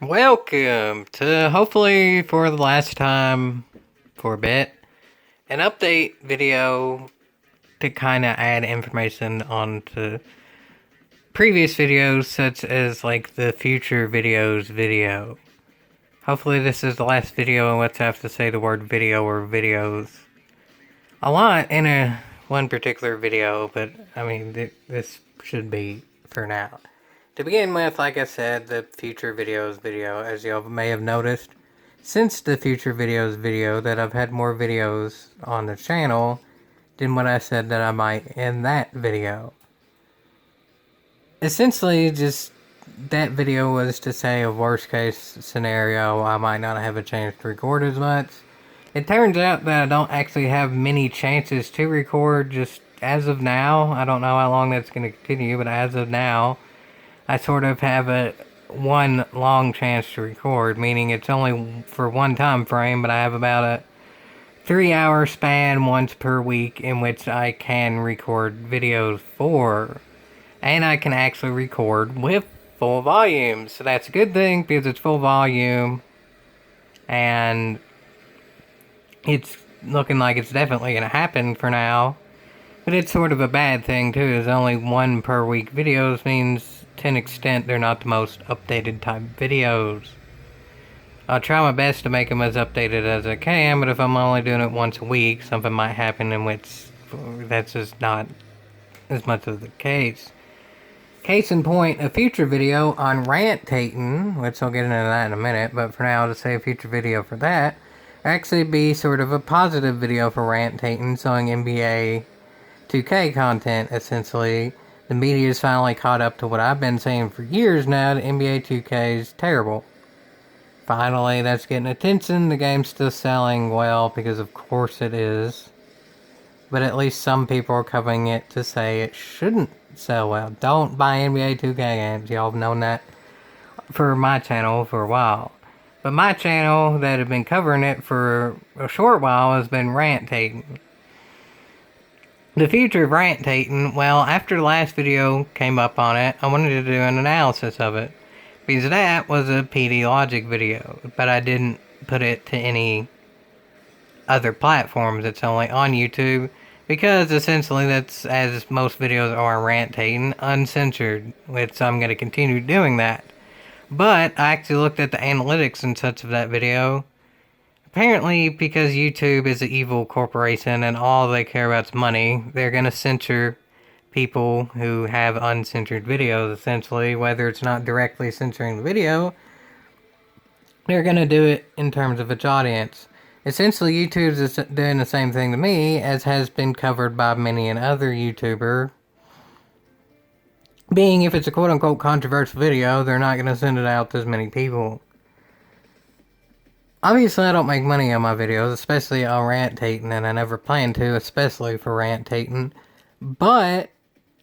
Welcome to hopefully for the last time for a bit an update video to kind of add information onto previous videos, such as like the future videos video. Hopefully, this is the last video and let's have to say the word video or videos a lot in one particular video, but I mean, this should be for now. To begin with, like I said, the future videos video, as you may have noticed, since the future videos video, that I've had more videos on the channel than what I said that I might in that video. Essentially, just that video was to say a worst case scenario, I might not have a chance to record as much. It turns out that I don't actually have many chances to record just as of now. I don't know how long that's going to continue, but as of now, I sort of have one long chance to record, meaning it's only for one time frame, but I have about a 3-hour span once per week in which I can record videos for. And I can actually record with full volume. So that's a good thing because it's full volume. And it's looking like it's definitely going to happen for now. But it's sort of a bad thing too, is only one per week videos means to an extent they're not the most updated type videos. I'll try my best to make them as updated as I can, but if I'm only doing it once a week, something might happen in which that's just not as much of the case. Case in point, a future video on rantating, which I'll get into that in a minute, but for now to say a future video for that, actually be sort of a positive video for rantating, showing NBA 2K content, essentially. The media is finally caught up to what I've been saying for years now, that NBA 2K is terrible. Finally, that's getting attention. The game's still selling well, because of course it is. But at least some people are covering it to say it shouldn't sell well. Don't buy NBA 2K games. Y'all have known that for my channel for a while. But my channel that have been covering it for a short while has been rantating. The future of rantating, well, after the last video came up on it, I wanted to do an analysis of it. Because that was a PD Logic video, but I didn't put it to any other platforms. It's only on YouTube, because essentially that's, as most videos are rantating, uncensored, which I'm going to continue doing that. But I actually looked at the analytics and such of that video. Apparently, because YouTube is an evil corporation and all they care about is money, they're going to censor people who have uncensored videos, essentially. Whether it's not directly censoring the video, they're going to do it in terms of its audience. Essentially, YouTube's is doing the same thing to me, as has been covered by many another YouTuber. Being, if it's a quote-unquote controversial video, they're not going to send it out to as many people. Obviously, I don't make money on my videos, especially on rantating, and I never plan to, especially for rantating. But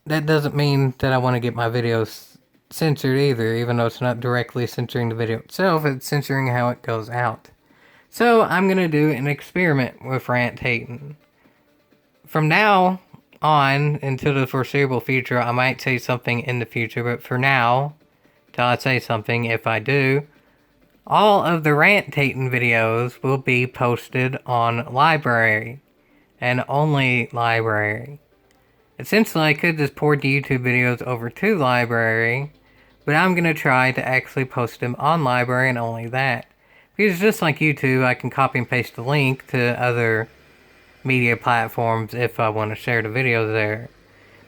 that doesn't mean that I want to get my videos censored either, even though it's not directly censoring the video itself, it's censoring how it goes out. So, I'm going to do an experiment with rantating. From now on, until the foreseeable future, I might say something in the future, but for now, till I say something, if I do, all of the rantating videos will be posted on Library, and only Library. Essentially, I could just port the YouTube videos over to Library, but I'm going to try to actually post them on Library and only that. Because just like YouTube, I can copy and paste the link to other media platforms if I want to share the videos there.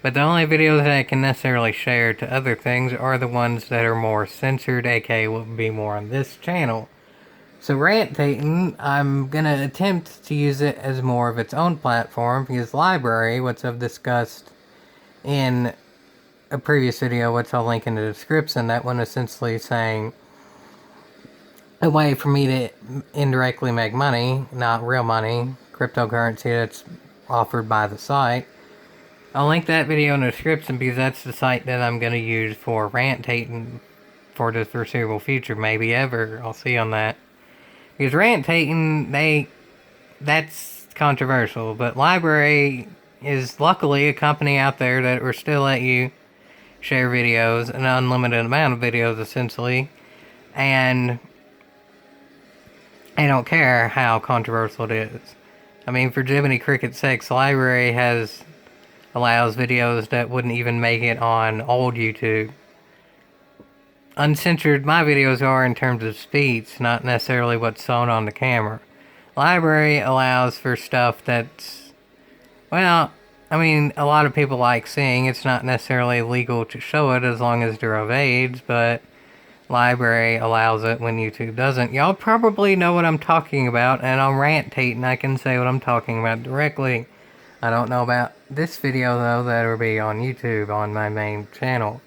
But the only videos that I can necessarily share to other things are the ones that are more censored, aka will be more on this channel. So rantating, I'm going to attempt to use it as more of its own platform, because Library, which I've discussed in a previous video, which I'll link in the description, that one essentially saying a way for me to indirectly make money, not real money, cryptocurrency that's offered by the site. I'll link that video in the description, because that's the site that I'm going to use for rantating for the foreseeable future, maybe ever. I'll see on that. Because rantating, that's controversial, but Library is luckily a company out there that will still let you share videos, an unlimited amount of videos essentially, and I don't care how controversial it is. I mean, for Jiminy Cricket's sake, library allows videos that wouldn't even make it on old YouTube. Uncensored my videos are in terms of speech, not necessarily what's shown on the camera. Library allows for stuff that's, well, I mean, a lot of people like seeing. It's not necessarily legal to show it as long as they're of age, but library allows it when YouTube doesn't. Y'all probably know what I'm talking about, and on Rantating I can say what I'm talking about directly. I don't know about this video though, that'll be on YouTube on my main channel.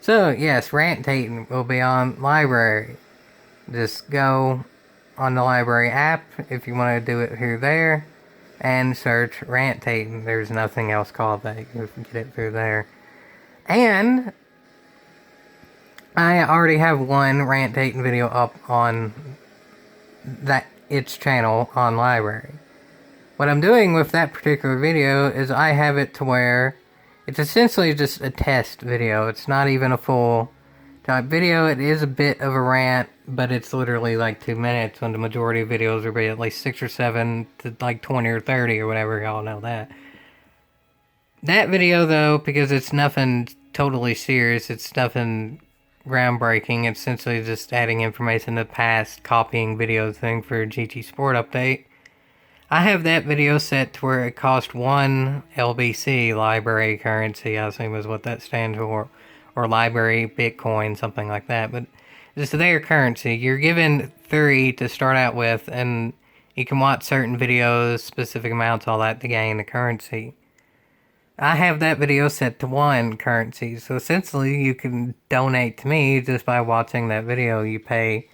So yes, Rantating will be on library. Just go on the library app if you want to do it through there and search Rantating. There's nothing else called that. You can get it through there. And I already have one Rantating video up on its channel on library. What I'm doing with that particular video is I have it to where it's essentially just a test video. It's not even a full type video. It is a bit of a rant, but it's literally like 2 minutes when the majority of videos will be at least 6 or 7 to like 20 or 30 or whatever, y'all know that. That video though, because it's nothing totally serious, it's nothing groundbreaking, it's essentially just adding information to the past, copying videos thing for a GT Sport update. I have that video set to where it cost 1 LBC, library currency, I assume is what that stands for, or library Bitcoin, something like that, but just their currency. You're given 3 to start out with, and you can watch certain videos, specific amounts, all that to gain the currency. I have that video set to 1 currency, so essentially you can donate to me just by watching that video. You pay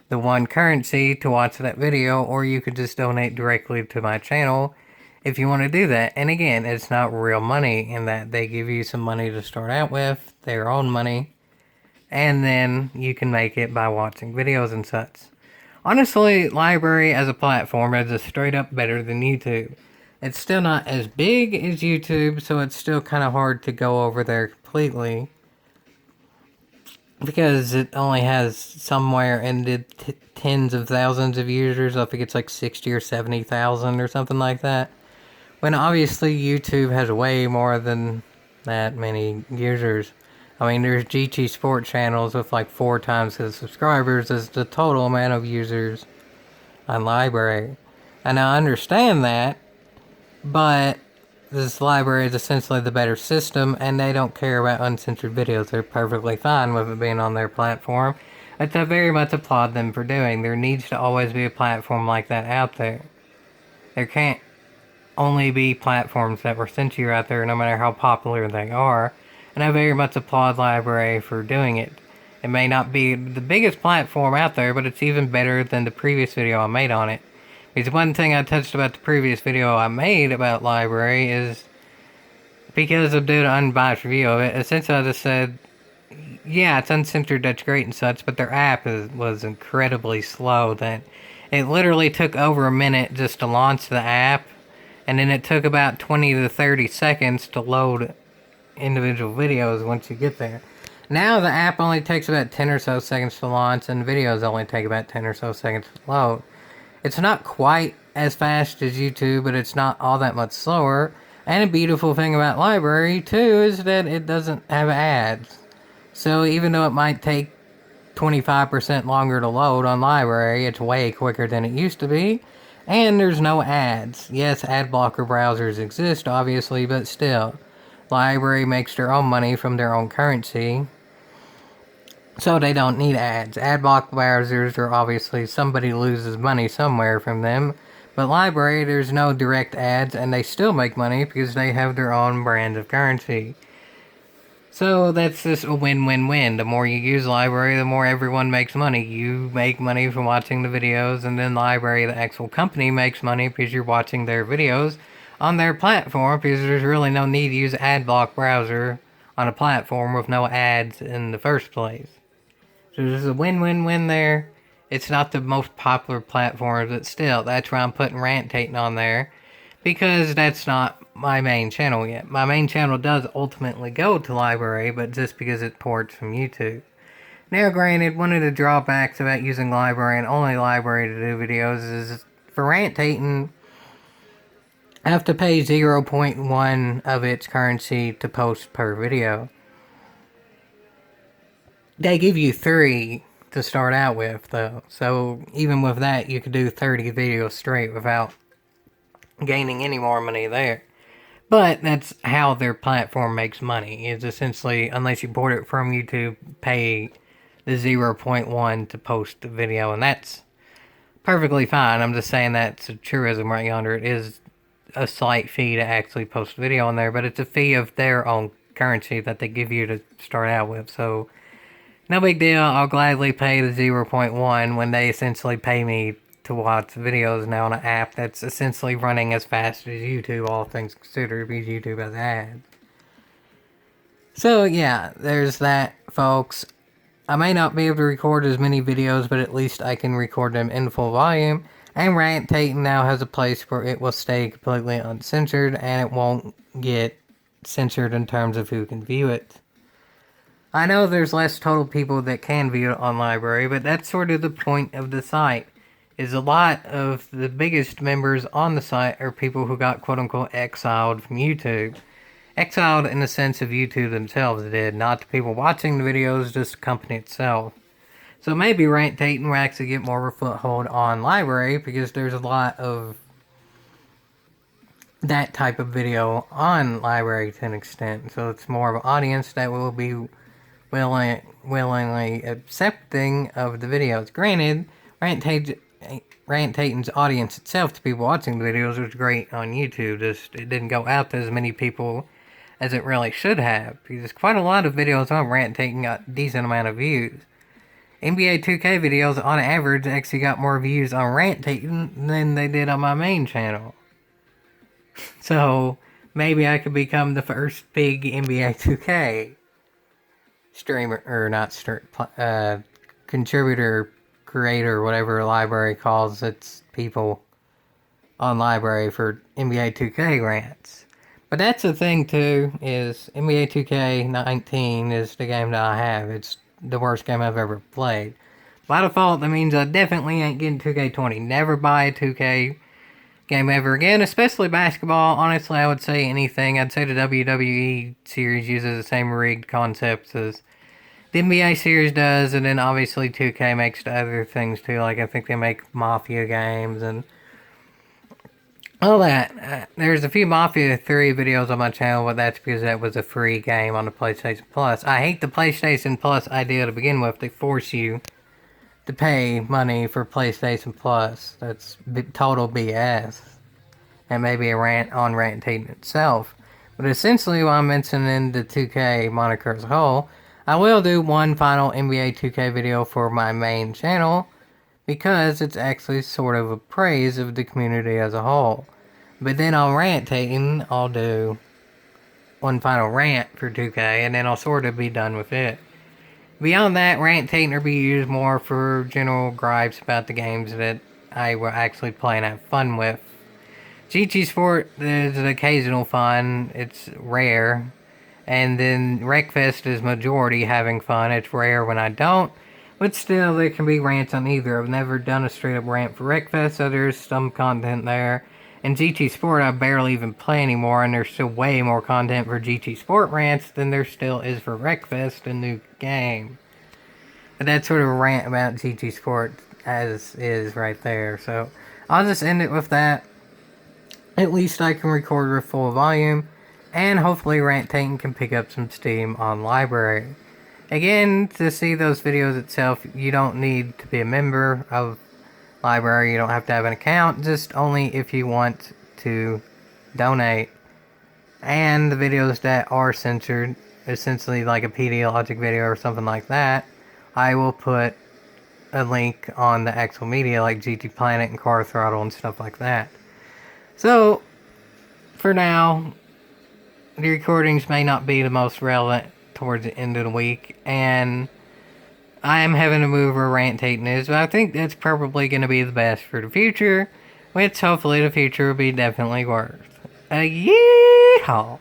the 1 currency to watch that video, or you could just donate directly to my channel if you want to do that. And again, it's not real money in that they give you some money to start out with, their own money, and then you can make it by watching videos and such. Honestly, library as a platform is just straight up better than YouTube. It's still not as big as YouTube, so it's still kind of hard to go over there completely, because it only has somewhere in the tens of thousands of users. I think it's like 60 or 70,000 or something like that. When obviously YouTube has way more than that many users. I mean, there's GT Sport channels with like 4 times the subscribers as the total amount of users on library. And I understand that, but this library is essentially the better system, and they don't care about uncensored videos. They're perfectly fine with it being on their platform, which I very much applaud them for doing. There needs to always be a platform like that out there. There can't only be platforms that were censor out there, no matter how popular they are, and I very much applaud library for doing it. It may not be the biggest platform out there, but it's even better than the previous video I made on it. Because one thing I touched about the previous video I made about library is, because of doing an unbiased review of it, essentially I just said, yeah, it's uncensored, that's great and such, but their app was incredibly slow. That it literally took over a minute just to launch the app, and then it took about 20 to 30 seconds to load individual videos once you get there. Now the app only takes about 10 or so seconds to launch, and videos only take about 10 or so seconds to load. It's not quite as fast as YouTube, but it's not all that much slower. And a beautiful thing about library, too, is that it doesn't have ads. So even though it might take 25% longer to load on library, it's way quicker than it used to be. And there's no ads. Yes, ad blocker browsers exist, obviously, but still. Library makes their own money from their own currency, so they don't need ads. Ad block browsers are obviously, somebody loses money somewhere from them. But library, there's no direct ads, and they still make money because they have their own brand of currency. So that's just a win-win-win. The more you use library, the more everyone makes money. You make money from watching the videos, and then library, the actual company, makes money because you're watching their videos on their platform, because there's really no need to use an ad block browser on a platform with no ads in the first place. So there's a win-win-win there. It's not the most popular platform, but still, that's why I'm putting Rantating on there, because that's not my main channel yet. My main channel does ultimately go to library, but just because it ports from YouTube. Now, granted, one of the drawbacks about using library and only library to do videos is for rantating, I have to pay 0.1 of its currency to post per video. They give you 3 to start out with, though. So even with that, you could do 30 videos straight without gaining any more money there. But that's how their platform makes money. Is essentially, unless you bought it from YouTube, pay the 0.1 to post the video, and that's perfectly fine. I'm just saying that's a truism right yonder. It is a slight fee to actually post a video on there, but it's a fee of their own currency that they give you to start out with. So no big deal. I'll gladly pay the 0.1 when they essentially pay me to watch videos now on an app that's essentially running as fast as YouTube, all things considered, because YouTube has ads. So yeah, there's that, folks. I may not be able to record as many videos, but at least I can record them in full volume. And rantating now has a place where it will stay completely uncensored, and it won't get censored in terms of who can view it. I know there's less total people that can view it on library, but that's sort of the point of the site. Is a lot of the biggest members on the site are people who got quote-unquote exiled from YouTube. Exiled in the sense of YouTube themselves did, not the people watching the videos, just the company itself. So maybe rantating will actually get more of a foothold on library, because there's a lot of that type of video on library to an extent. So it's more of an audience that will be willingly accepting of the videos. Granted, rantating's audience itself, to people watching the videos, was great on YouTube. Just it didn't go out to as many people as it really should have, because quite a lot of videos on rantating got a decent amount of views. NBA 2K videos on average actually got more views on rantating than they did on my main channel. So maybe I could become the first big NBA 2K streamer, or not contributor, creator, whatever library calls its people on library for NBA 2K rants. But that's the thing too, is NBA 2K19 is the game that I have. It's the worst game I've ever played. By default, that means I definitely ain't getting 2K20. Never buy a 2K game ever again, especially basketball. Honestly, I would say anything. I'd say the WWE series uses the same rigged concepts as the NBA series does, and then obviously 2K makes the other things too. Like, I think they make Mafia games and all that. There's a few Mafia 3 videos on my channel, but that's because that was a free game on the PlayStation Plus. I hate the PlayStation Plus idea to begin with. They force you to pay money for PlayStation Plus. That's total BS. And maybe a rant on rantating itself. But essentially, while I'm mentioning the 2K moniker as a whole, I will do one final NBA 2K video for my main channel, because it's actually sort of a praise of the community as a whole. But then on rantating, I'll do one final rant for 2K, and then I'll sort of be done with it. Beyond that, rantating will be used more for general gripes about the games that I will actually play and have fun with. GT Sport is an occasional fun, it's rare. And then Wreckfest is majority having fun. It's rare when I don't. But still, there can be rants on either. I've never done a straight up rant for Wreckfest, so there's some content there. And GT Sport, I barely even play anymore, and there's still way more content for GT Sport rants than there still is for Wreckfest, a new game. But that's sort of a rant about GT Sport as is right there. So I'll just end it with that. At least I can record with full volume. And hopefully rantating can pick up some steam on library. Again, to see those videos itself, you don't need to be a member of library. You don't have to have an account. Just only if you want to donate. And the videos that are censored, essentially like a PD Logic video or something like that, I will put a link on the actual media like GT Planet and Car Throttle and stuff like that. So, for now, the recordings may not be the most relevant towards the end of the week, and I am having to move where rantating is, but I think that's probably going to be the best for the future, which hopefully the future will be definitely worth a yeehaw.